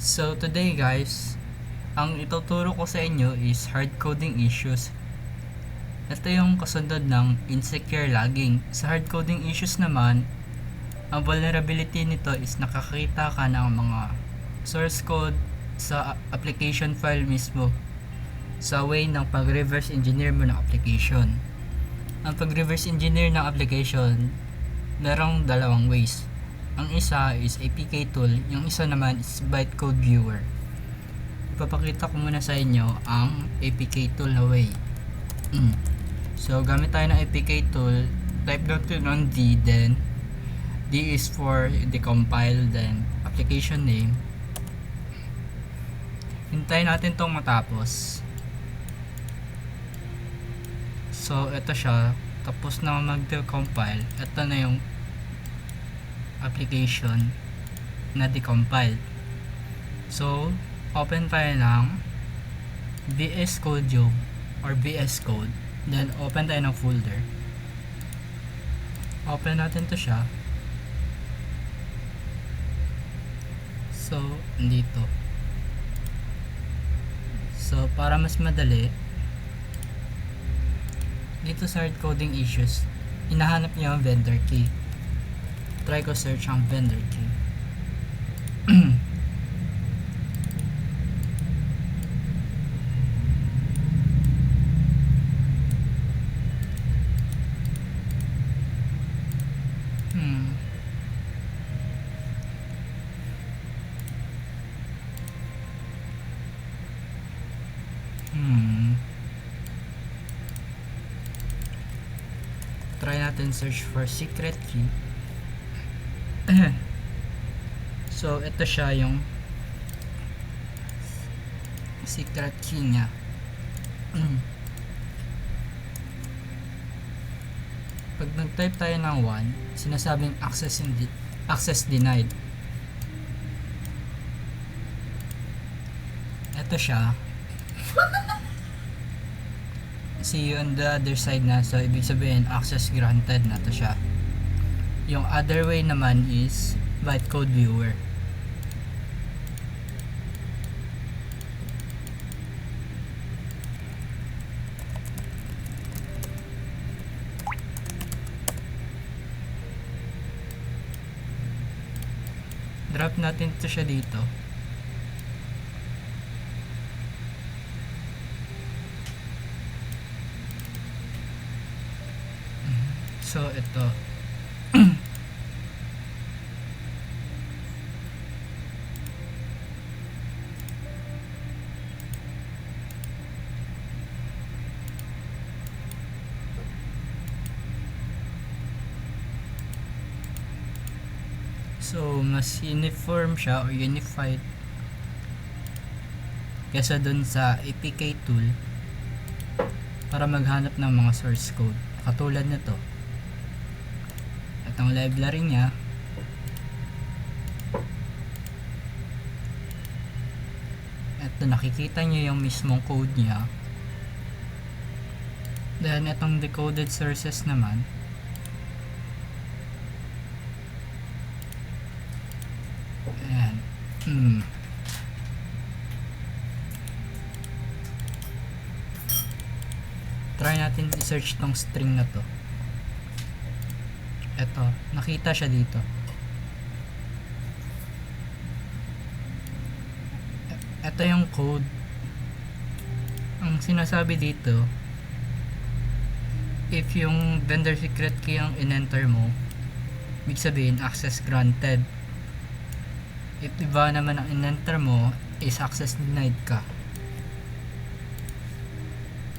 So today guys, ang ituturo ko sa inyo is hard coding issues. Ito yung kasunod ng insecure logging. Sa hard coding issues naman, ang vulnerability nito is nakakita ka ng mga source code sa application file mismo sa way ng pag-reverse engineer mo ng application. Ang pag-reverse engineer ng application, merong dalawang ways. Ang isa is APK tool, yung isa naman is bytecode viewer. Ipapakita ko muna sa inyo ang APK tool na way. So gamit tayo ng APK tool, type natin ng D, then D is for decompile, then application name. Hintayin natin tong matapos. So ito siya, tapos na mag-decompile. Ito na yung application na decompiled. So open tayo ng VS Code yung or VS Code, then open tayo ng folder. Open natin to siya. So dito. So para mas madali, dito sa hard coding issues, hinahanap niyo ang vendor key. Try ko search ang vendor key. Try natin search for secret key. So ito siya yung secret key niya. Pag nag-type tayo ng 1, sinasabing access denied. Ito siya. See you on the other side na, so ibig sabihin access granted na to siya. Yung other way naman is bytecode viewer. Drop natin to siya dito. So ito. So mas uniform siya o unified kesa dun sa APK tool para maghanap ng mga source code. Katulad nito. Itong library niya. Ito, nakikita nyo yung mismong code niya. Then itong decoded sources naman, ayan. Try natin i-search tong string na to. Ito, nakita siya dito. Ito yung code. Ang sinasabi dito, if yung vendor secret key ang in-enter mo, ibig sabihin access granted. If iba naman ang in-enter mo is access denied ka.